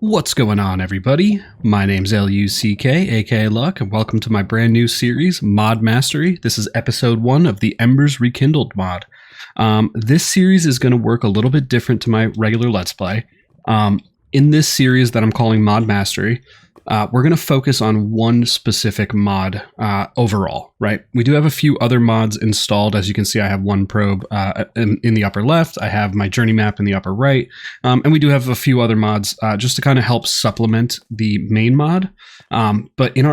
What's going on, everybody? My name's LUCK, aka Luck, and welcome to my brand new series, Mod Mastery. This is episode 1 of the Embers Rekindled mod. This series is going to work a little bit different to my regular Let's Play. In this series that I'm calling Mod Mastery, we're going to focus on one specific mod overall, right? We do have a few other mods installed. As you can see, I have one probe in the upper left. I have my journey map in the upper right. And we do have a few other mods just to kind of help supplement the main mod. But in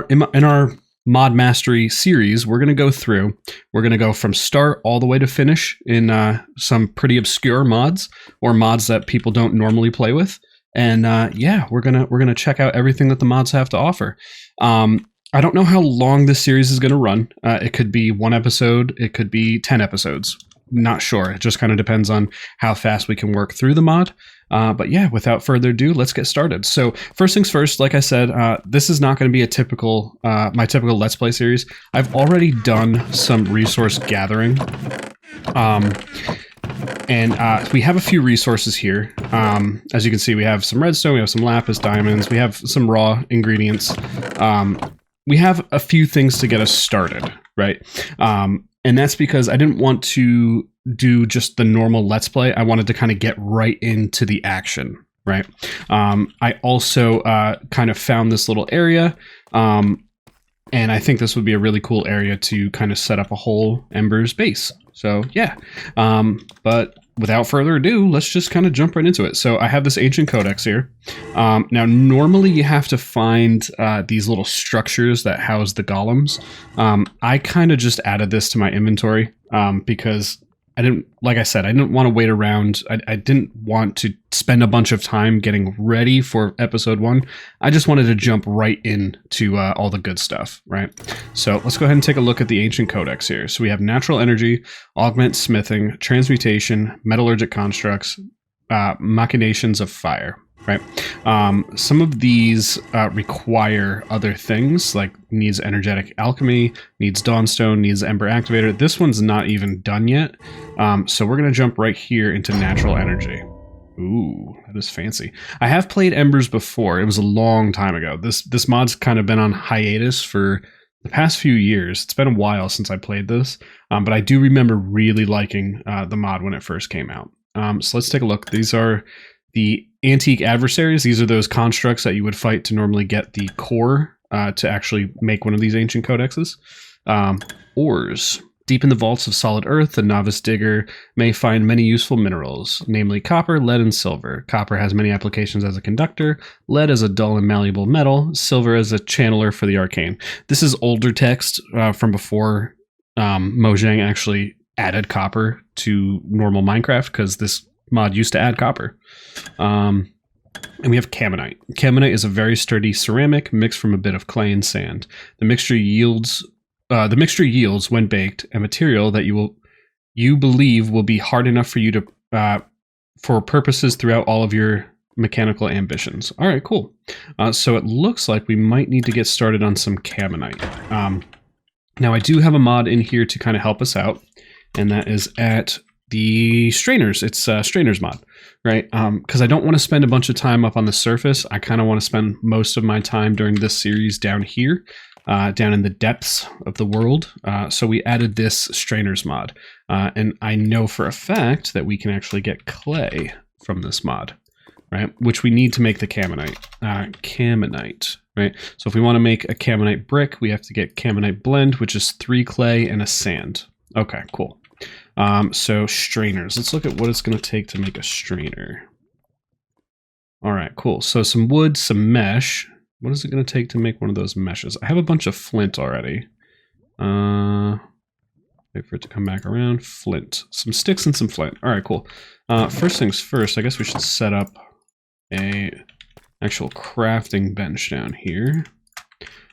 our Mod Mastery series, we're going to go through. We're going to go from start all the way to finish in some pretty obscure mods or mods that people don't normally play with. And yeah, we're gonna check out everything that the mods have to offer. I don't know how long this series is gonna run. It could be 1 episode, it could be 10 episodes. Not sure. It just kind of depends on how fast we can work through the mod. But yeah, without further ado, let's get started. So first things first, like I said, this is not going to be a typical my typical Let's Play series. I've already done some resource gathering. And we have a few resources here. As you can see, we have some redstone, we have some lapis diamonds, we have some raw ingredients. We have a few things to get us started, right? And that's because I didn't want to do just the normal Let's Play. I wanted to kind of get right into the action, right? I also kind of found this little area. And I think this would be a really cool area to kind of set up a whole Embers base. So yeah, but without further ado, let's just kind of jump right into it. So I have this ancient codex here. Now, normally you have to find these little structures that house the golems. I kind of just added this to my inventory because I didn't, like I said, I didn't want to wait around. I didn't want to spend a bunch of time getting ready for episode 1. I just wanted to jump right into all the good stuff, right? So let's go ahead and take a look at the ancient codex here. So we have natural energy, augment smithing, transmutation, metallurgic constructs, machinations of fire, right? Some of these require other things, like needs energetic alchemy, needs dawnstone, needs ember activator. This one's not even done yet. So we're going to jump right here into natural energy. Ooh, that is fancy. I have played Embers before. It was a long time ago. This mod's kind of been on hiatus for the past few years. It's been a while since I played this, but I do remember really liking the mod when it first came out. So let's take a look. These are the antique adversaries. These are those constructs that you would fight to normally get the core to actually make one of these ancient codexes. Ores. Deep in the vaults of solid earth, the novice digger may find many useful minerals, namely copper, lead, and silver. Copper has many applications as a conductor, lead as a dull and malleable metal, silver as a channeler for the arcane. This is older text from before Mojang actually added copper to normal Minecraft, because this mod used to add copper. And we have caminite. Caminite is a very sturdy ceramic mixed from a bit of clay and sand. The mixture yields, when baked, a material that you believe will be hard enough for you to for purposes throughout all of your mechanical ambitions. All right, cool. So it looks like we might need to get started on some caminite. Now I do have a mod in here to kind of help us out, and that is at the strainers. It's strainers mod, right? Because I don't want to spend a bunch of time up on the surface. I kind of want to spend most of my time during this series down here, down in the depths of the world. So we added this strainers mod, and I know for a fact that we can actually get clay from this mod, right? Which we need to make the caminite. Caminite, right? So if we want to make a caminite brick, we have to get caminite blend, which is 3 clay and a sand. Okay, cool. So strainers, let's look at what it's going to take to make a strainer. All right, cool. So some wood, some mesh. What is it going to take to make one of those meshes? I have a bunch of flint already. Wait for it to come back around. Flint, some sticks and some flint. All right, cool. First things first, I guess we should set up a actual crafting bench down here.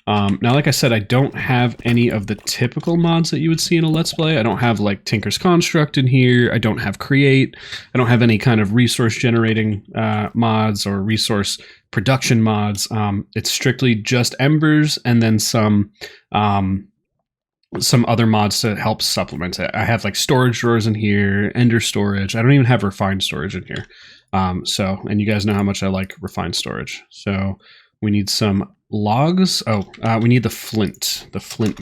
Now, like I said, I don't have any of the typical mods that you would see in a Let's Play. I don't have like Tinker's Construct in here. I don't have Create. I don't have any kind of resource generating mods or resource production mods. It's strictly just Embers and then some other mods to help supplement it. I have like storage drawers in here, Ender storage. I don't even have refined storage in here. And you guys know how much I like refined storage. So we need some logs. Oh, we need the flint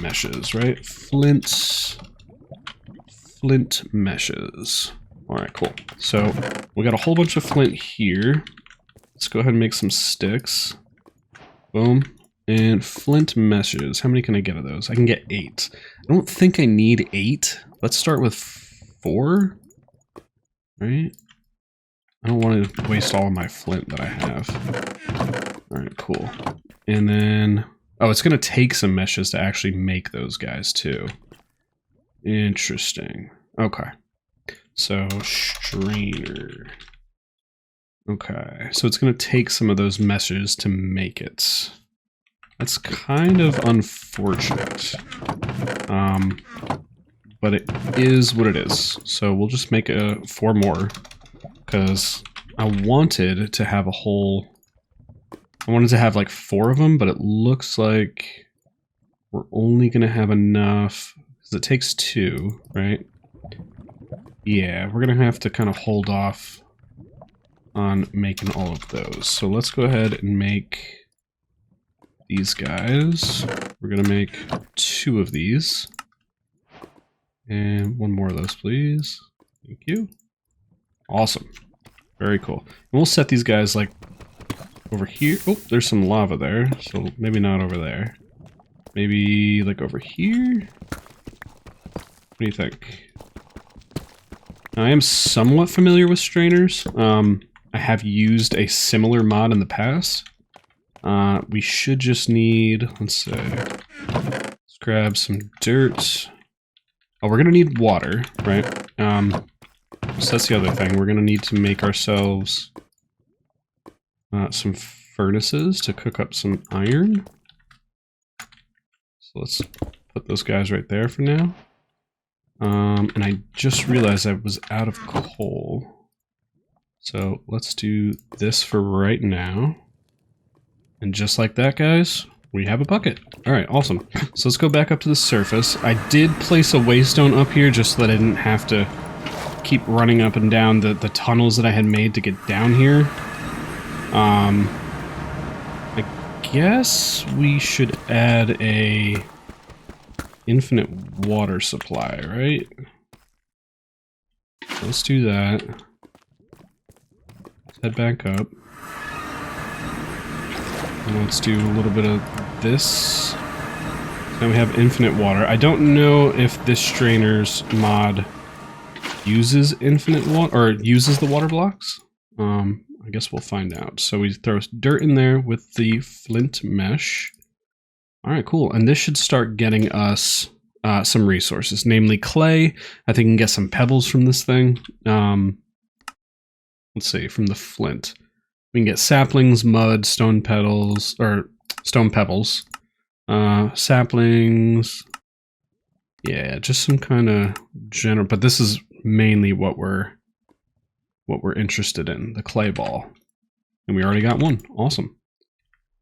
meshes, right? Flint meshes. All right, cool. So we got a whole bunch of flint here. Let's go ahead and make some sticks. Boom. And flint meshes. How many can I get of those? I can get 8. I don't think I need 8. Let's start with 4. Right? I don't want to waste all of my flint that I have. Alright, cool. And then... Oh, it's going to take some meshes to actually make those guys, too. Interesting. Okay. So, strainer. Okay. So it's going to take some of those meshes to make it. That's kind of unfortunate. But it is what it is. So we'll just make 4 more. Because I wanted to have like 4 of them, but it looks like we're only going to have enough. Because it takes 2, right? Yeah, we're going to have to kind of hold off on making all of those. So let's go ahead and make these guys. We're going to make 2 of these. And 1 more of those, please. Thank you. Awesome. Very cool. And we'll set these guys like over here. Oh, there's some lava there. So maybe not over there. Maybe like over here? What do you think? Now, I am somewhat familiar with strainers. I have used a similar mod in the past. We should just need, let's see. Let's grab some dirt. Oh, we're gonna need water, right? So that's the other thing. We're gonna need to make ourselves some furnaces to cook up some iron. So let's put those guys right there for now. And I just realized I was out of coal. So let's do this for right now. And just like that, guys, we have a bucket. All right, awesome. So let's go back up to the surface. I did place a waystone up here just so that I didn't have to keep running up and down the tunnels that I had made to get down here. I guess we should add a infinite water supply, right? Let's do that. Let's head back up. And let's do a little bit of this. Now we have infinite water. I don't know if this strainer's mod uses infinite water, or uses the water blocks. I guess we'll find out. So we throw dirt in there with the flint mesh. All right, cool. And this should start getting us some resources, namely clay. I think we can get some pebbles from this thing. Let's see, from the flint. We can get saplings, mud, stone pebbles, saplings. Yeah, just some kind of general, but this is mainly what we're interested in, the clay ball. And we already got one. Awesome.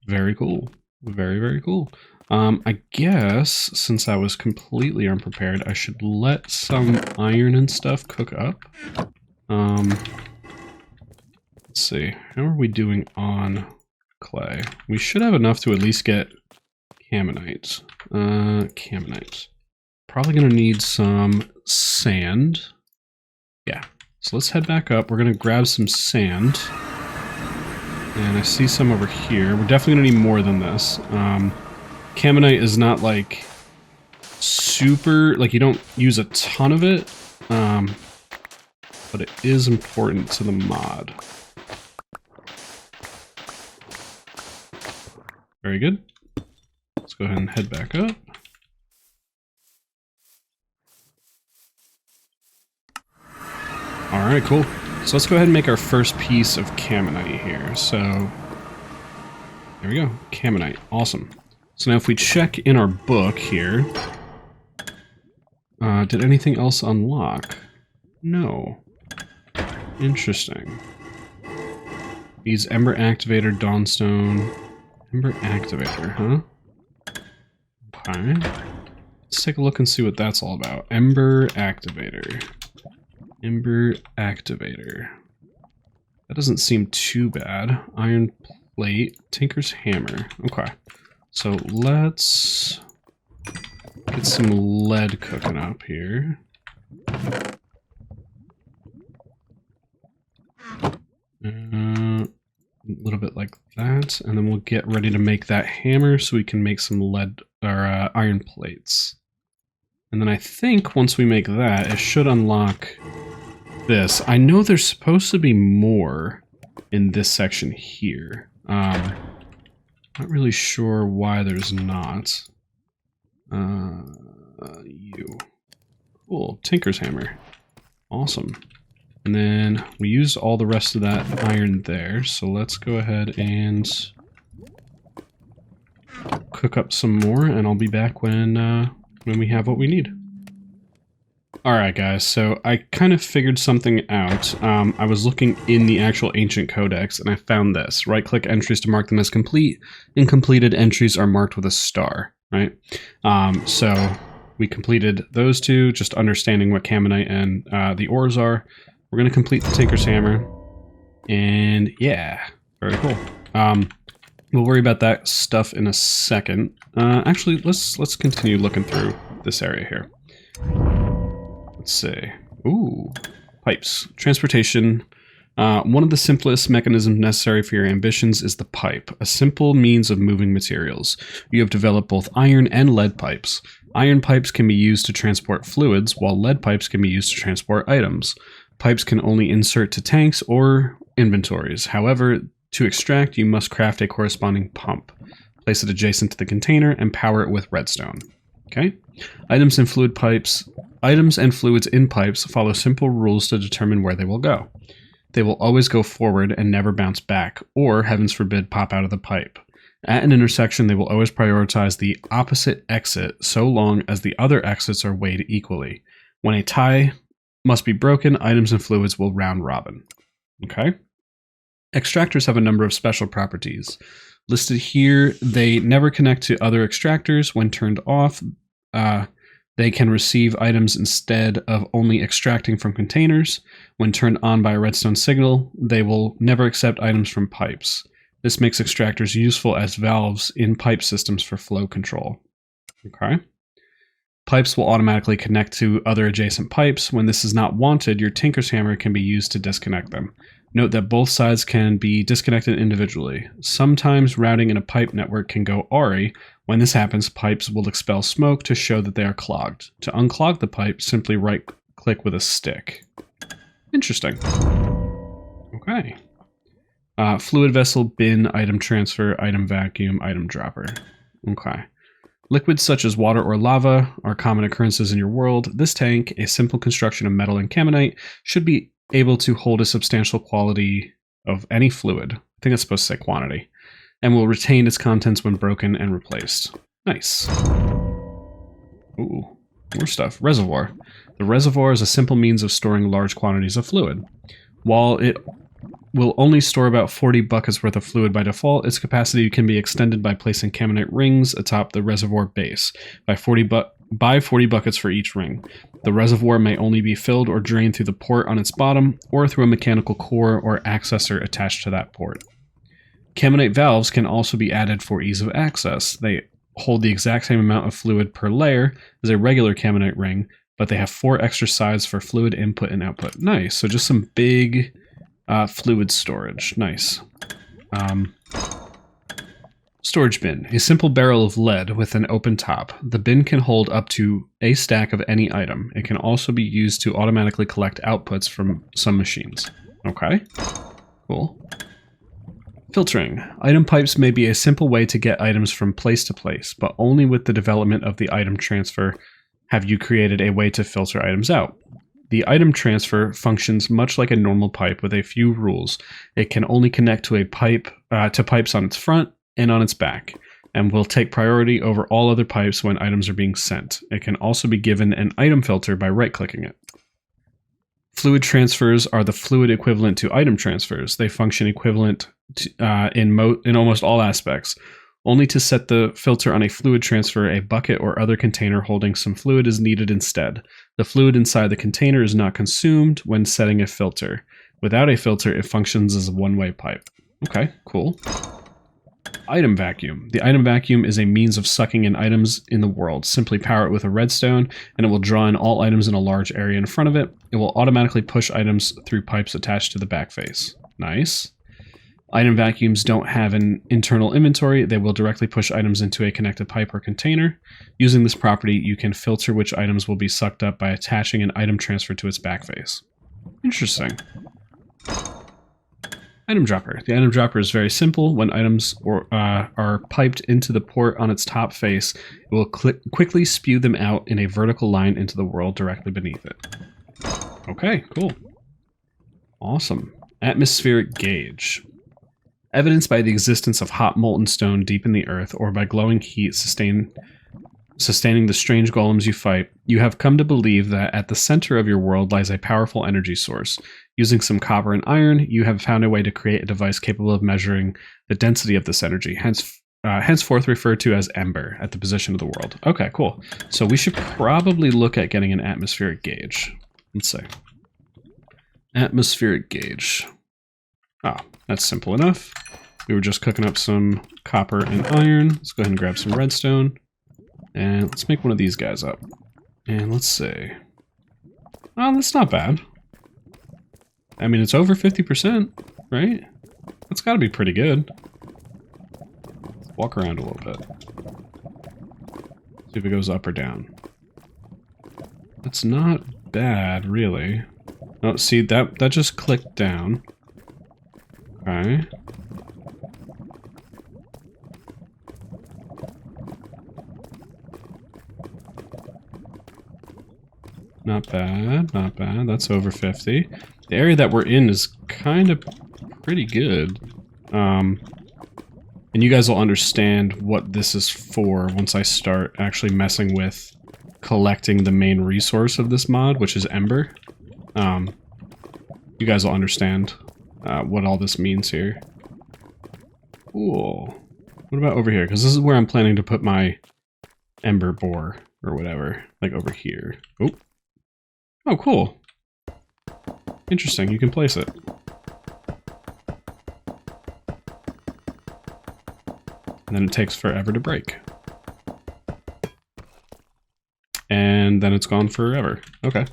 Very cool. Very, very cool. I guess since I was completely unprepared, I should let some iron and stuff cook up. Let's see. How are we doing on clay? We should have enough to at least get Caminite. Caminite. Probably going to need some sand. Yeah. So let's head back up. We're going to grab some sand. And I see some over here. We're definitely going to need more than this. Caminite is not like super, like you don't use a ton of it. But it is important to the mod. Very good. Let's go ahead and head back up. All right, cool. So let's go ahead and make our first piece of Caminite here. So there we go, Caminite, awesome. So now if we check in our book here, did anything else unlock? No. Interesting. These Ember Activator, Dawnstone. Ember Activator, huh? Okay. Let's take a look and see what that's all about. Ember Activator. Ember Activator. That doesn't seem too bad. Iron plate, tinker's hammer. Okay. So let's get some lead cooking up here. A little bit like that, and then we'll get ready to make that hammer so we can make some lead or iron plates. And then I think once we make that, it should unlock this. I know there's supposed to be more in this section here. Not really sure why there's not. Cool, tinker's hammer. Awesome. And then we used all the rest of that iron there, so let's go ahead and cook up some more, and I'll be back when we have what we need. Alright guys, so I kind of figured something out. I was looking in the actual ancient codex, and I found this. Right-click entries to mark them as complete. Incompleted entries are marked with a star, right? So we completed those two, just understanding what Camonite and the ores are. We're going to complete the Tinker's Hammer, and yeah, very cool. We'll worry about that stuff in a second. Actually, let's continue looking through this area here. Let's see. Ooh, pipes. Transportation. One of the simplest mechanisms necessary for your ambitions is the pipe, a simple means of moving materials. You have developed both iron and lead pipes. Iron pipes can be used to transport fluids, while lead pipes can be used to transport items. Pipes can only insert to tanks or inventories. However, to extract, you must craft a corresponding pump. Place it adjacent to the container and power it with redstone. Okay? Items and fluids in pipes follow simple rules to determine where they will go. They will always go forward and never bounce back, or, heavens forbid, pop out of the pipe. At an intersection, they will always prioritize the opposite exit so long as the other exits are weighed equally. When a tie must be broken, items and fluids will round robin. Okay? Extractors have a number of special properties. Listed here, they never connect to other extractors. When turned off, they can receive items instead of only extracting from containers. When turned on by a redstone signal, they will never accept items from pipes. This makes extractors useful as valves in pipe systems for flow control. Okay? Pipes will automatically connect to other adjacent pipes. When this is not wanted, your Tinker's Hammer can be used to disconnect them. Note that both sides can be disconnected individually. Sometimes routing in a pipe network can go awry. When this happens, pipes will expel smoke to show that they are clogged. To unclog the pipe, simply right-click with a stick. Interesting. Okay. Fluid vessel, bin, item transfer, item vacuum, item dropper. Okay. Liquids such as water or lava are common occurrences in your world. This tank, a simple construction of metal and Camonite, should be able to hold a substantial quality of any fluid. I think it's supposed to say quantity. And will retain its contents when broken and replaced. Nice. Ooh, more stuff. Reservoir. The reservoir is a simple means of storing large quantities of fluid. While it will only store about 40 buckets worth of fluid by default, its capacity can be extended by placing Camonite rings atop the reservoir base, by 40 buckets for each ring. The reservoir may only be filled or drained through the port on its bottom, or through a mechanical core or accessor attached to that port. Camonite valves can also be added for ease of access. They hold the exact same amount of fluid per layer as a regular Camonite ring, but they have 4 extra sides for fluid input and output. Nice, so just some big fluid storage. Nice. Storage bin. A simple barrel of lead with an open top. The bin can hold up to a stack of any item. It can also be used to automatically collect outputs from some machines. Okay. Cool. Filtering. Item pipes may be a simple way to get items from place to place, but only with the development of the item transfer have you created a way to filter items out. The item transfer functions much like a normal pipe with a few rules. It can only connect to pipes on its front and on its back, and will take priority over all other pipes when items are being sent. It can also be given an item filter by right-clicking it. Fluid transfers are the fluid equivalent to item transfers. They function equivalent to, in almost all aspects. Only to set the filter on a fluid transfer, a bucket or other container holding some fluid is needed instead. The fluid inside the container is not consumed when setting a filter. Without a filter, it functions as a one-way pipe. Okay, cool. Item vacuum. The item vacuum is a means of sucking in items in the world. Simply power it with a redstone, and it will draw in all items in a large area in front of it. It will automatically push items through pipes attached to the back face. Nice. Item vacuums don't have an internal inventory. They will directly push items into a connected pipe or container. Using this property, you can filter which items will be sucked up by attaching an item transfer to its back face. Interesting. Item dropper. The item dropper is very simple. When items are piped into the port on its top face, it will quickly spew them out in a vertical line into the world directly beneath it. Okay, cool. Awesome. Atmospheric gauge. Evidenced by the existence of hot molten stone deep in the earth, or by glowing heat sustaining the strange golems you fight, you have come to believe that at the center of your world lies a powerful energy source. Using some copper and iron, you have found a way to create a device capable of measuring the density of this energy, henceforth referred to as Ember, at the position of the world. Okay, cool. So we should probably look at getting an atmospheric gauge. Let's see. Atmospheric gauge. Oh, that's simple enough. We were just cooking up some copper and iron. Let's go ahead and grab some redstone. And let's make one of these guys up. And let's see. Oh, that's not bad. I mean, it's over 50%, right? That's got to be pretty good. Let's walk around a little bit. See if it goes up or down. That's not bad, really. Oh, see, that just clicked down. Okay. Not bad, not bad. That's over 50. The area that we're in is kind of pretty good. And you guys will understand what this is for once I start actually messing with collecting the main resource of this mod, which is Ember. You guys will understand what all this means here. Cool. What about over here? Because this is where I'm planning to put my Ember Boar, or whatever. Like over here. Oh. Oh, cool. Interesting, you can place it. And then it takes forever to break. And then it's gone forever. Okay.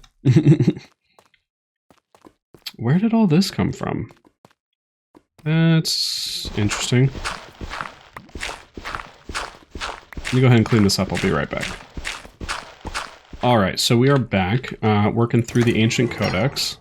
Where did all this come from? That's interesting. Let me go ahead and clean this up. I'll be right back. Alright, so we are back, working through the Ancient Codex.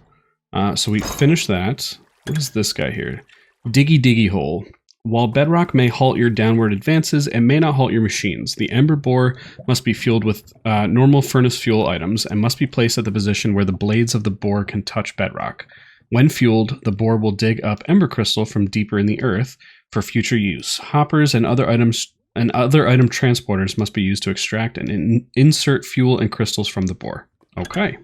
So we finished that. What is this guy here? Diggy Diggy Hole. While bedrock may halt your downward advances, it may not halt your machines. The Ember Boar must be fueled with normal furnace fuel items and must be placed at the position where the blades of the boar can touch bedrock. When fueled, the boar will dig up Ember Crystal from deeper in the earth for future use. Hoppers and other item transporters must be used to extract and insert fuel and crystals from the boar. Okay.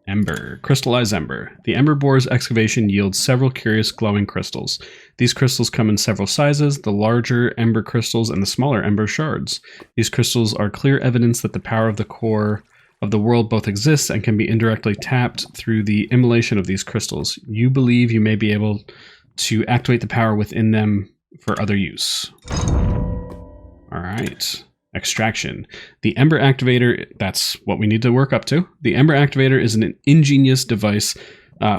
Ember. Crystallized Ember. The Ember Boar's excavation yields several curious glowing crystals. These crystals come in several sizes, the larger Ember crystals and the smaller Ember shards. These crystals are clear evidence that the power of the core of the world both exists and can be indirectly tapped through the immolation of these crystals. You believe you may be able to activate the power within them for other use. Alright. Extraction. The Ember Activator, that's what we need to work up to. The Ember Activator is an ingenious device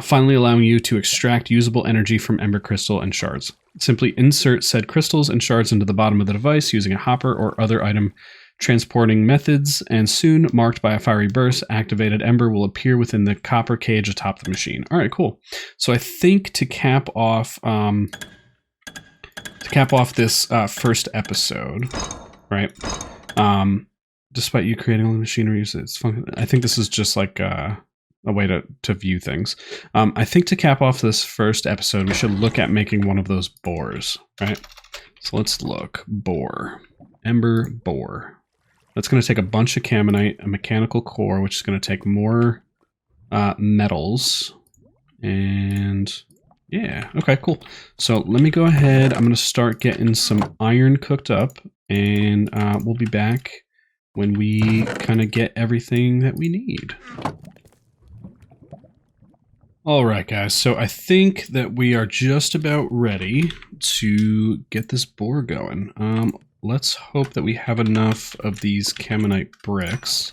finally allowing you to extract usable energy from Ember Crystal and shards. Simply insert said crystals and shards into the bottom of the device using a hopper or other item transporting methods, and soon, marked by a fiery burst, activated Ember will appear within the copper cage atop the machine. Alright, cool. So I think to cap off this first episode, right? Despite you creating all the machinery, it's fun. I think this is just like a way to view things. I think to cap off this first episode, we should look at making one of those boars, right? So let's look. Boar. Ember Boar. That's going to take a bunch of Caminite, a mechanical core, which is going to take more metals. And yeah, okay, cool. So let me go ahead. I'm going to start getting some iron cooked up, and we'll be back when we kind of get everything that we need. All right, guys. So I think that we are just about ready to get this boar going. Let's hope that we have enough of these Camonite bricks.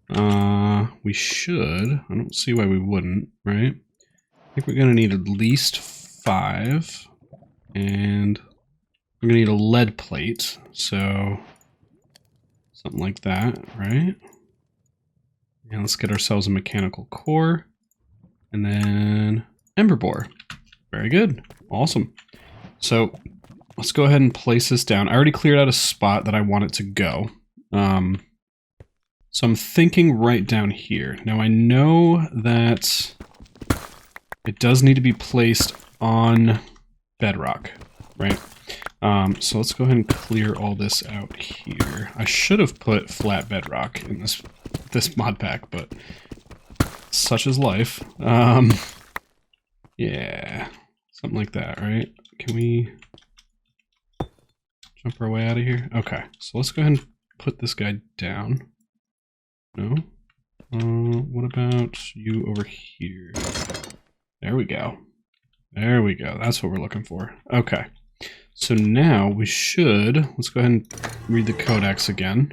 We should. I don't see why we wouldn't, right? I think we're going to need at least 5. And we're going to need a lead plate. So something like that, right? And let's get ourselves a mechanical core. And then Ember Boar. Very good. Awesome. So let's go ahead and place this down. I already cleared out a spot that I want it to go. So I'm thinking right down here. Now I know that it does need to be placed on bedrock, right? So let's go ahead and clear all this out here. I should have put flat bedrock in this mod pack, but such is life. Yeah, something like that, right? Can we jump our way out of here? Okay, so let's go ahead and put this guy down. No? What about you over here? There we go. There we go. That's what we're looking for. Okay. So now we should, let's go ahead and read the Codex again.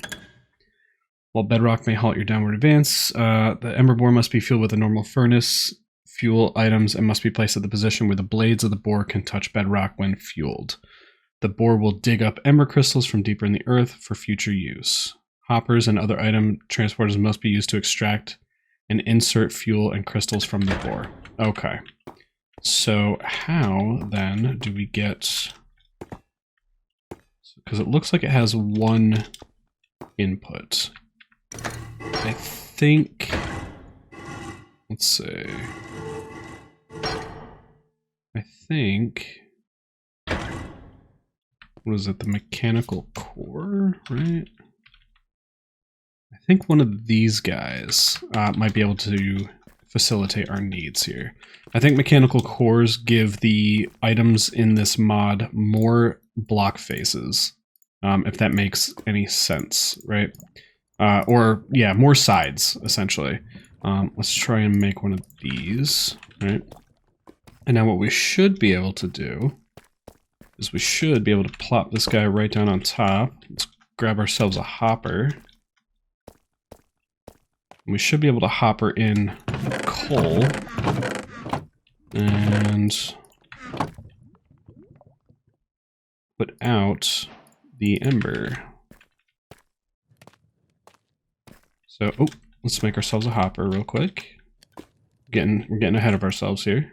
While bedrock may halt your downward advance, the Ember Boar must be fueled with a normal furnace, fuel items, and must be placed at the position where the blades of the boar can touch bedrock when fueled. The boar will dig up ember crystals from deeper in the earth for future use. Hoppers and other item transporters must be used to extract and insert fuel and crystals from the boar. Okay. So how then do we get... Because it looks like it has one input. I think... Let's see. I think... What is it? The mechanical core, right? I think one of these guys might be able to facilitate our needs here. I think mechanical cores give the items in this mod more block faces, if that makes any sense, right? Or, yeah, more sides, essentially. Let's try and make one of these, right? And now what we should be able to do is we should be able to plop this guy right down on top. Let's grab ourselves a hopper. We should be able to hopper in coal and put out the ember. So, oh, let's make ourselves a hopper real quick. We're getting ahead of ourselves here.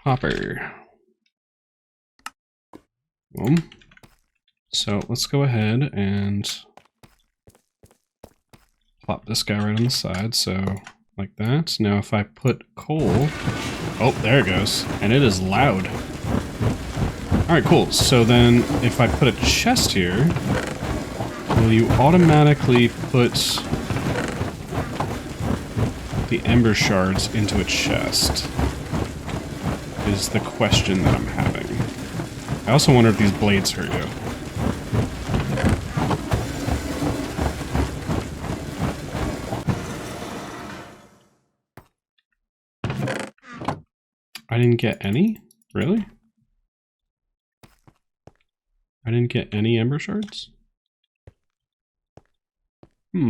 Hopper. Boom. So let's go ahead and plop this guy right on the side, so like that. Now if I put coal... Oh, there it goes. And it is loud. Alright, cool. So then if I put a chest here, will you automatically put the ember shards into a chest? Is the question that I'm having. I also wonder if these blades hurt you. I didn't get any? Really? I didn't get any ember shards? Let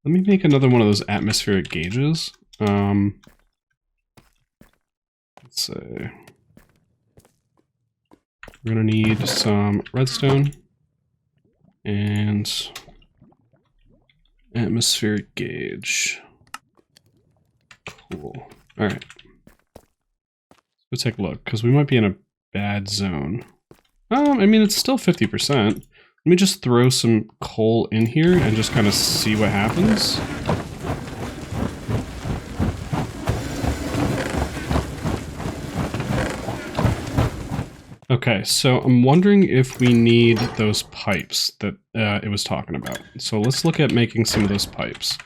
me make another one of those atmospheric gauges. Let's see. We're gonna need some redstone and atmospheric gauge. Cool. Alright. Let's go take a look, because we might be in a bad zone. I mean, it's still 50%. Let me just throw some coal in here and just kind of see what happens. Okay, so I'm wondering if we need those pipes that it was talking about. So let's look at making some of those pipes.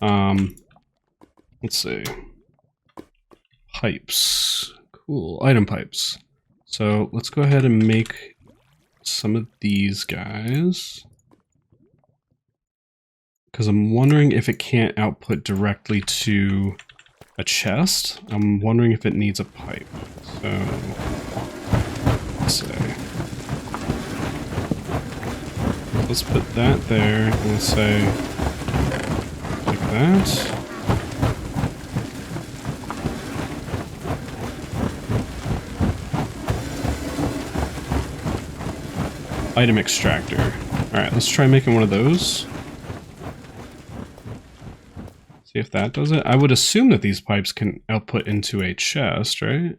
Let's see. Pipes. Cool. Item pipes. So let's go ahead and make some of these guys. Because I'm wondering if it can't output directly to a chest. I'm wondering if it needs a pipe. So, let's say. Let's put that there, and let's say, like that. Item extractor. Alright, let's try making one of those. See if that does it. I would assume that these pipes can output into a chest, right?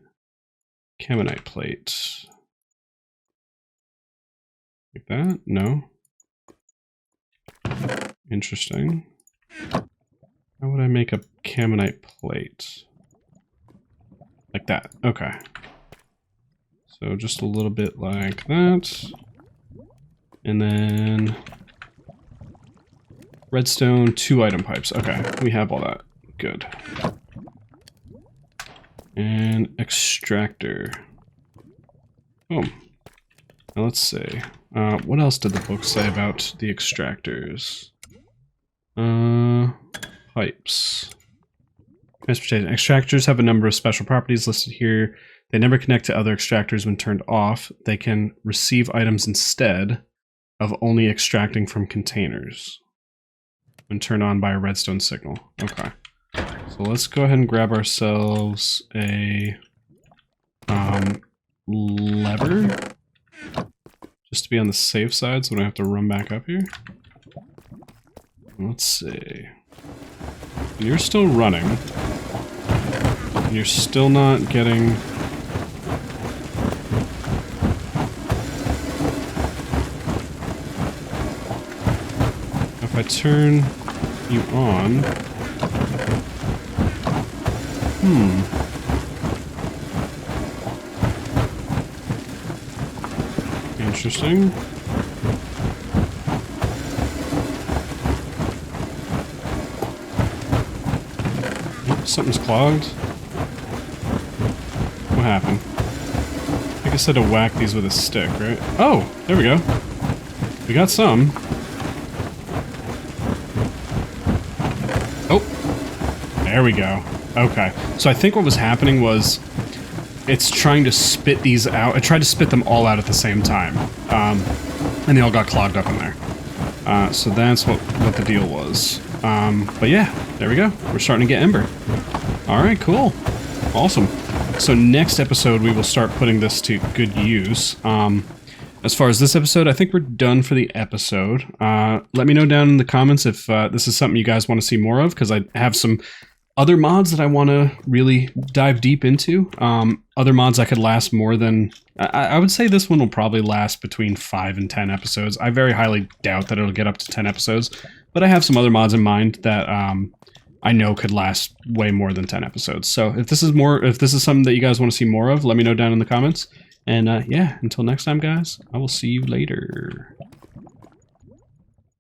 Caminite plate. Like that? No. Interesting. How would I make a caminite plate? Like that. Okay. So just a little bit like that. And then redstone, 2 item pipes. Okay, we have all that. Good. And extractor. Boom. Now let's see. What else did the book say about the extractors? Pipes. Transportation. Extractors have a number of special properties listed here. They never connect to other extractors when turned off. They can receive items instead of only extracting from containers when turned on by a redstone signal. Okay. So let's go ahead and grab ourselves a lever. Just to be on the safe side so we don't have to run back up here. Let's see. And you're still running. And you're still not getting... If I turn you on... Interesting. Something's clogged. What happened? I think I said to whack these with a stick, right? Oh, there we go. We got some. Oh, there we go. Okay, so I think what was happening was it's trying to spit these out. It tried to spit them all out at the same time, and they all got clogged up in there. So that's what the deal was. But yeah, there we go. We're starting to get Ember. Alright, cool. Awesome. So next episode, we will start putting this to good use. As far as this episode, I think we're done for the episode. Let me know down in the comments if this is something you guys want to see more of, because I have some other mods that I want to really dive deep into. Other mods that could last more than... I would say this one will probably last between 5 and 10 episodes. I very highly doubt that it'll get up to 10 episodes, but I have some other mods in mind that I know could last way more than 10 episodes. So if this is something that you guys want to see more of, let me know down in the comments. And yeah, until next time, guys, I will see you later.